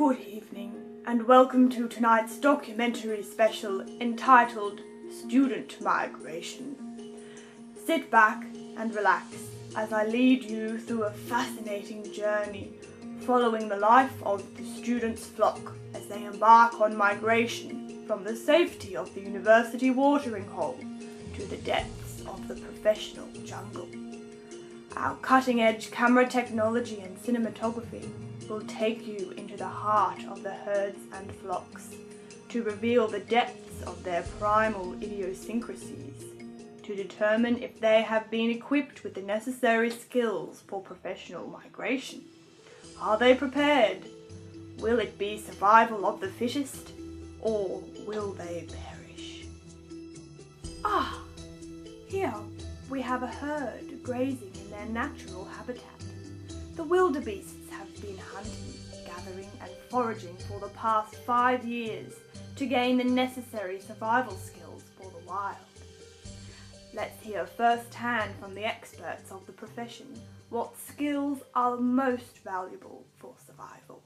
Good evening, and welcome to tonight's documentary special entitled Student Migration. Sit back and relax as I lead you through a fascinating journey following the life of the students' flock as they embark on migration from the safety of the university watering hole to the depths of the professional jungle. Our cutting-edge camera technology and cinematography will take you into the heart of the herds and flocks to reveal the depths of their primal idiosyncrasies, to determine if they have been equipped with the necessary skills for professional migration. Are they prepared? Will it be survival of the fittest, or will they perish? Here we have a herd grazing in their natural habitat. The wildebeests have been hunting, gathering and foraging for the past 5 years to gain the necessary survival skills for the wild. Let's hear firsthand from the experts of the profession what skills are most valuable for survival.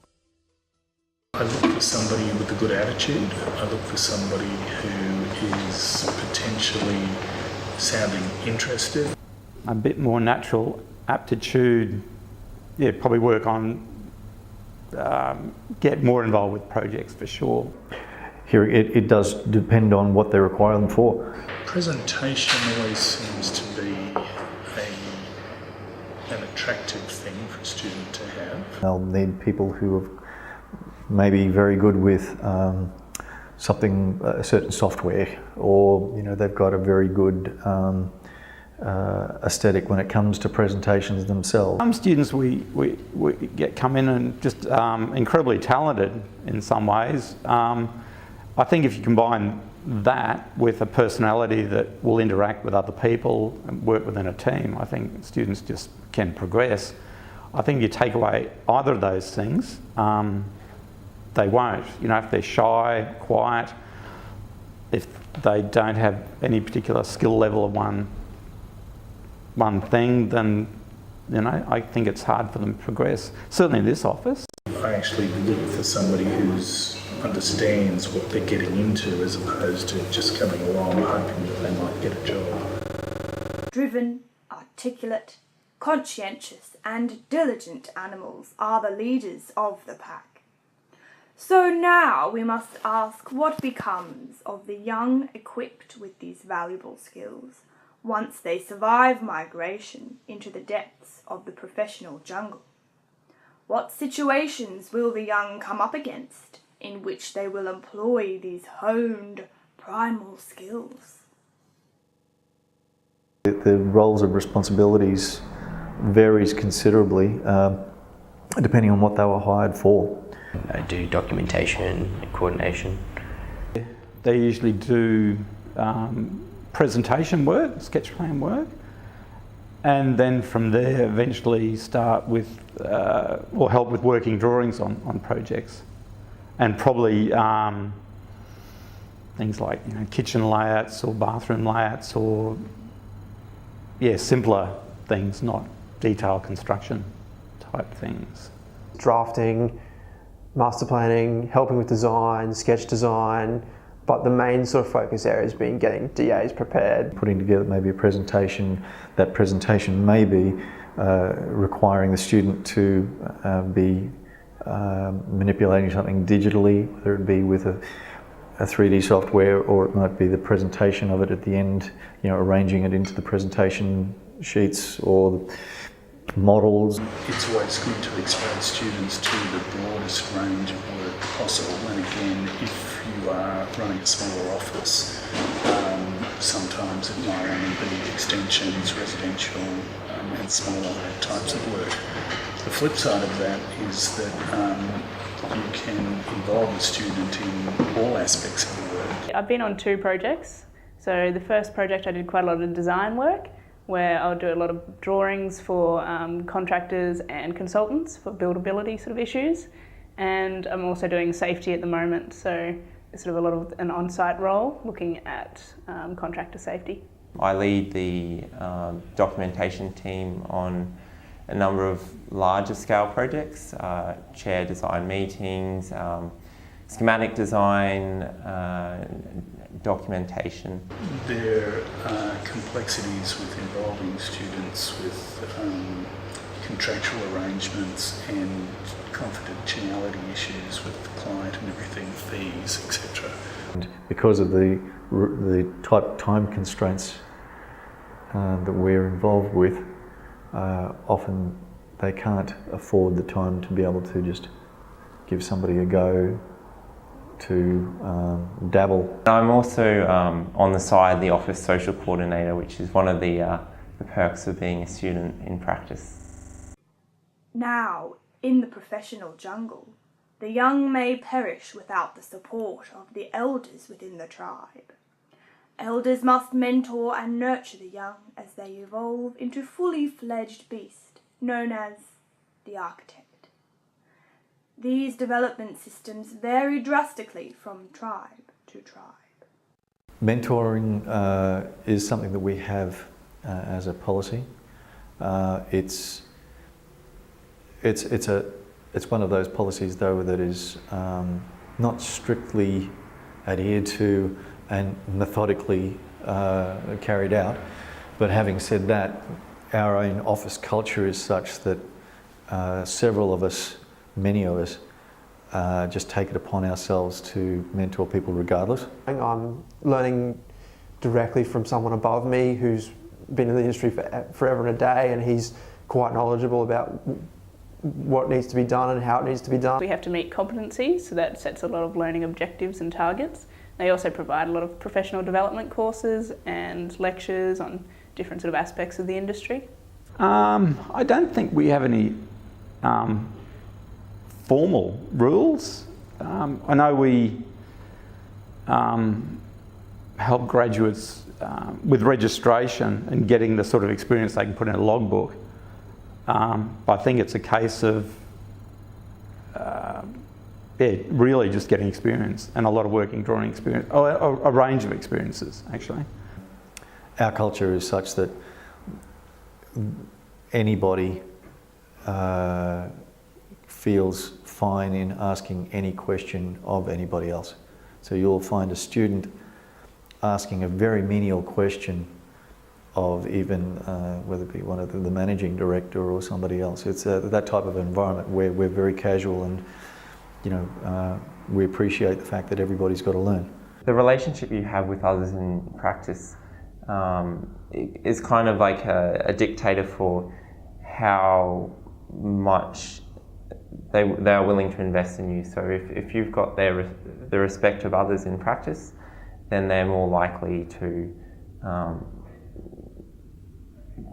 I look for somebody with a good attitude. I look for somebody who is potentially sounding interested. A bit more natural aptitude, probably work on, get more involved with projects for sure. Here it does depend on what they require them for. Presentation always seems to be an attractive thing for a student to have. They'll need people who are maybe very good with a certain software, or they've got a very good aesthetic when it comes to presentations themselves. Some students we come in and just incredibly talented in some ways. I think if you combine that with a personality that will interact with other people and work within a team, I think students just can progress. I think you take away either of those things, they won't. If they're shy, quiet, if they don't have any particular skill level of one thing, then I think it's hard for them to progress. Certainly in this office. I actually look for somebody who understands what they're getting into, as opposed to just coming along hoping that they might get a job. Driven, articulate, conscientious and diligent animals are the leaders of the pack. So now we must ask what becomes of the young equipped with these valuable skills once they survive migration into the depths of the professional jungle. What situations will the young come up against in which they will employ these honed primal skills? The roles and responsibilities varies considerably depending on what they were hired for. I do documentation and coordination. They usually do presentation work, sketch plan work, and then from there eventually start with or help with working drawings on projects, and probably things like kitchen layouts or bathroom layouts, or simpler things, not detailed construction type things. Drafting, master planning, helping with design, sketch design, but the main sort of focus area has been getting DAs prepared. Putting together maybe a presentation. That presentation may be requiring the student to be manipulating something digitally, whether it be with a 3D software, or it might be the presentation of it at the end, arranging it into the presentation sheets or the models. It's always good to expose students to the broadest range of work possible, and again, if you are running a smaller office, sometimes it might only be extensions, residential and smaller types of work. The flip side of that is that you can involve the student in all aspects of the work. I've been on 2 projects. So the first project I did quite a lot of design work, where I'll do a lot of drawings for contractors and consultants for buildability sort of issues. And I'm also doing safety at the moment, so it's sort of a lot of an on-site role looking at contractor safety. I lead the documentation team on a number of larger scale projects, chair design meetings, schematic design, documentation. There are complexities with involving students with contractual arrangements and confidentiality issues with the client and everything, fees, etc. And because of the type time constraints that we're involved with, often they can't afford the time to be able to just give somebody a go to dabble. I'm also on the side the office social coordinator, which is one of the perks of being a student in practice. Now, in the professional jungle, the young may perish without the support of the elders within the tribe. Elders must mentor and nurture the young as they evolve into fully fledged beast, known as the architect. These development systems vary drastically from tribe to tribe. Mentoring is something that we have as a policy. It's one of those policies, though, that is not strictly adhered to and methodically carried out. But having said that, our own office culture is such that several of us, many of us, just take it upon ourselves to mentor people regardless. I'm learning directly from someone above me who's been in the industry for forever and a day, and he's quite knowledgeable about what needs to be done and how it needs to be done. We have to meet competencies, so that sets a lot of learning objectives and targets. They also provide a lot of professional development courses and lectures on different sort of aspects of the industry. I don't think we have any formal rules. I know we help graduates with registration and getting the sort of experience they can put in a logbook. I think it's a case of really just getting experience and a lot of working drawing experience, a range of experiences actually. Our culture is such that anybody feels fine in asking any question of anybody else. So you'll find a student asking a very menial question of even whether it be one of the managing director or somebody else. It's that type of environment where we're very casual and we appreciate the fact that everybody's got to learn. The relationship you have with others in practice is kind of like a dictator for how much they are willing to invest in you. So if you've got the respect of others in practice, then they're more likely to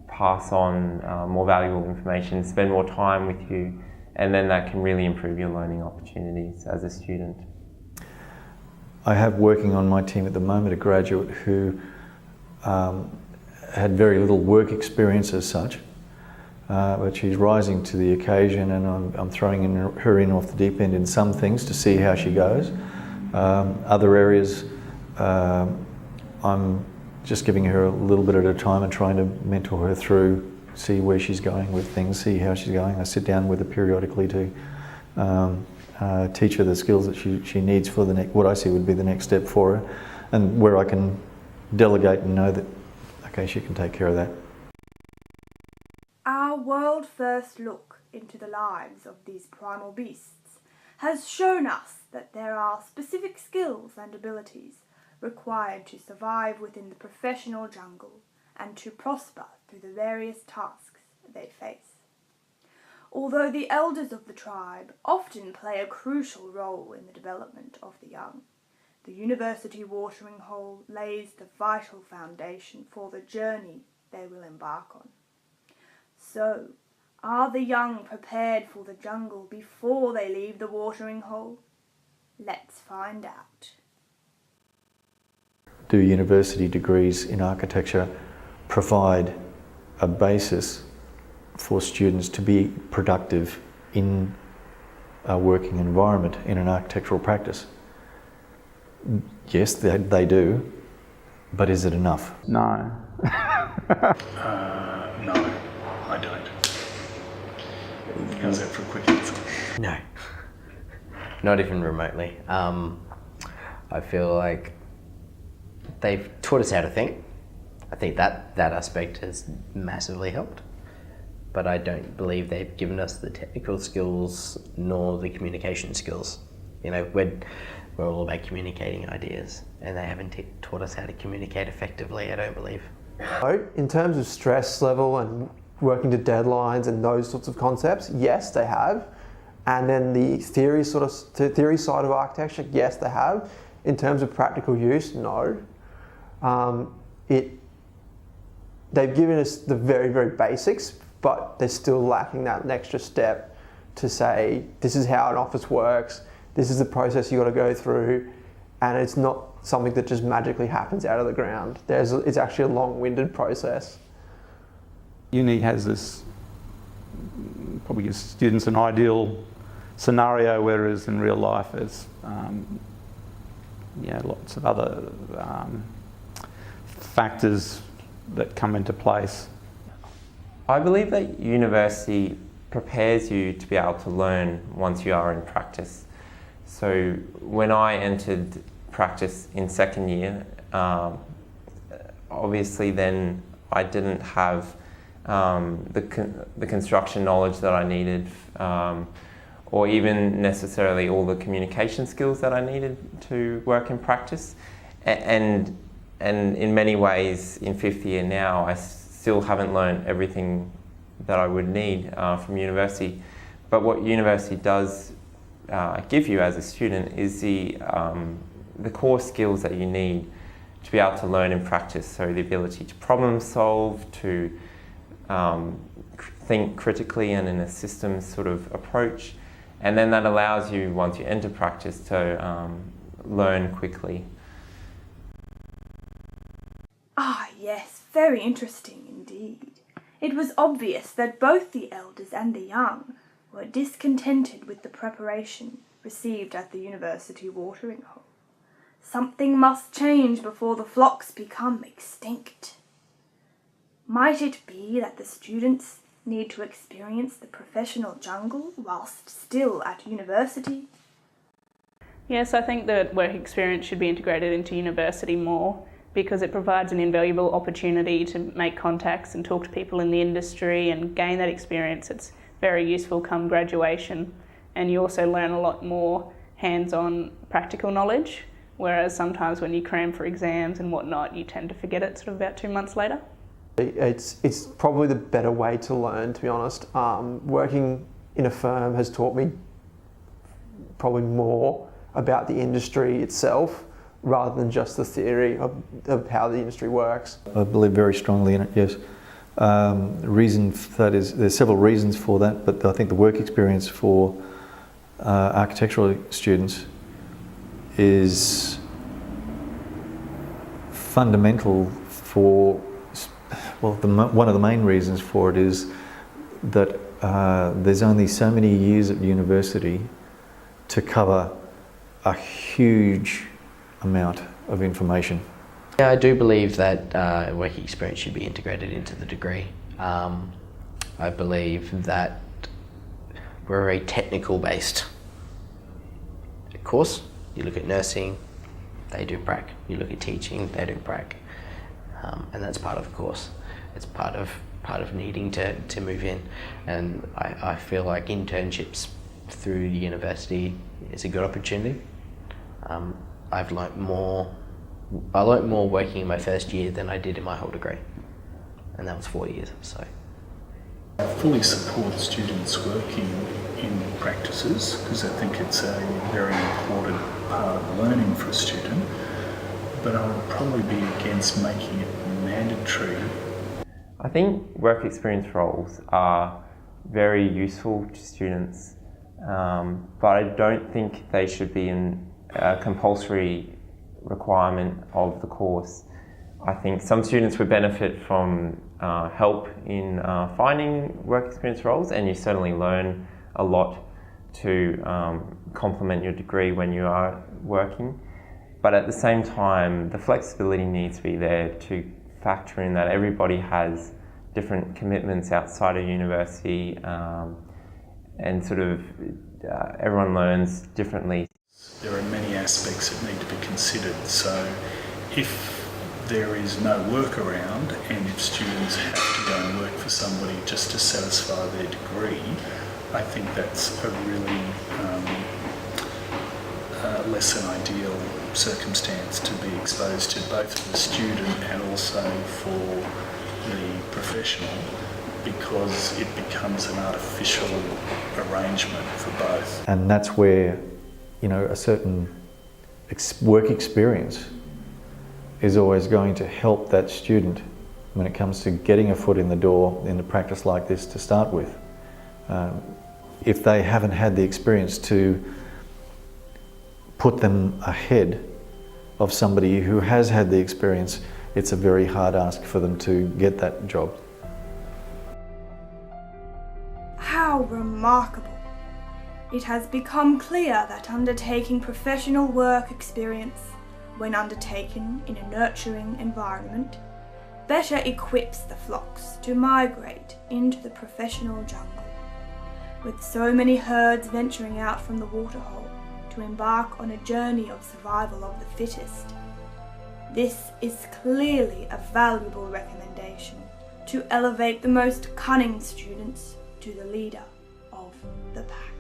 pass on more valuable information, spend more time with you, and then that can really improve your learning opportunities as a student. I have working on my team at the moment a graduate who had very little work experience as such, but she's rising to the occasion, and I'm throwing her in off the deep end in some things to see how she goes. Other areas, I'm just giving her a little bit at a time and trying to mentor her through, see where she's going with things, see how she's going. I sit down with her periodically to teach her the skills that she needs for what I see would be the next step for her, and where I can delegate and know that, okay, she can take care of that. Our world-first look into the lives of these primal beasts has shown us that there are specific skills and abilities required to survive within the professional jungle and to prosper through the various tasks they face. Although the elders of the tribe often play a crucial role in the development of the young, the university watering hole lays the vital foundation for the journey they will embark on. So, are the young prepared for the jungle before they leave the watering hole? Let's find out. Do university degrees in architecture provide a basis for students to be productive in a working environment in an architectural practice? Yes, they do, but is it enough? No. No, I don't. How's that for a quick answer? No, not even remotely. I feel like they've taught us how to think. I think that aspect has massively helped. But I don't believe they've given us the technical skills nor the communication skills. You know, we're all about communicating ideas, and they haven't taught us how to communicate effectively, I don't believe. In terms of stress level and working to deadlines and those sorts of concepts, yes, they have. And then the theory side of architecture, yes, they have. In terms of practical use, no. They've given us the very, very basics, but they're still lacking that extra step to say, this is how an office works, this is the process you got to go through, and it's not something that just magically happens out of the ground. It's actually a long-winded process. Uni has this, probably gives students an ideal scenario, whereas in real life there's lots of other factors that come into place. I believe that university prepares you to be able to learn once you are in practice. So when I entered practice in second year, obviously then I didn't have the construction knowledge that I needed, or even necessarily all the communication skills that I needed to work in practice. And in many ways, in fifth year now, I still haven't learned everything that I would need from university. But what university does give you as a student is the core skills that you need to be able to learn in practice. So the ability to problem solve, to think critically and in a systems sort of approach. And then that allows you, once you enter practice, to learn quickly. Ah, yes, very interesting indeed. It was obvious that both the elders and the young were discontented with the preparation received at the university watering hole. Something must change before the flocks become extinct. Might it be that the students need to experience the professional jungle whilst still at university? Yes, I think that work experience should be integrated into university more, because it provides an invaluable opportunity to make contacts and talk to people in the industry and gain that experience. It's very useful come graduation, and you also learn a lot more hands-on practical knowledge, whereas sometimes when you cram for exams and whatnot, you tend to forget it sort of about 2 months later. It's probably the better way to learn, to be honest. Working in a firm has taught me probably more about the industry itself, rather than just the theory of how the industry works. I believe very strongly in it, yes. Reason for that is, there's several reasons for that, but I think the work experience for architectural students is fundamental for, well, one of the main reasons for it is that there's only so many years at university to cover a huge amount of information. Yeah, I do believe that work experience should be integrated into the degree. I believe that we're a very technical based course. You look at nursing, they do prac. You look at teaching, they do prac. And that's part of the course. It's part of needing to move in. And I feel like internships through the university is a good opportunity. I've learnt more. I learnt more working in my first year than I did in my whole degree, and that was 4 years. So, I fully support students working in practices because I think it's a very important part of learning for a student. But I would probably be against making it mandatory. I think work experience roles are very useful to students, but I don't think they should be a compulsory requirement of the course. I think some students would benefit from help in finding work experience roles, and you certainly learn a lot to complement your degree when you are working. But at the same time, the flexibility needs to be there to factor in that everybody has different commitments outside of university, and sort of everyone learns differently. There are many aspects that need to be considered. So if there is no workaround and if students have to go and work for somebody just to satisfy their degree, I think that's a really less than ideal circumstance to be exposed to, both for the student and also for the professional, because it becomes an artificial arrangement for both. And that's where, you know, a certain work experience is always going to help that student when it comes to getting a foot in the door in a practice like this to start with. If they haven't had the experience to put them ahead of somebody who has had the experience, it's a very hard ask for them to get that job. How remarkable! It has become clear that undertaking professional work experience, when undertaken in a nurturing environment, better equips the flocks to migrate into the professional jungle. With so many herds venturing out from the waterhole to embark on a journey of survival of the fittest, this is clearly a valuable recommendation to elevate the most cunning students to the leader of the pack.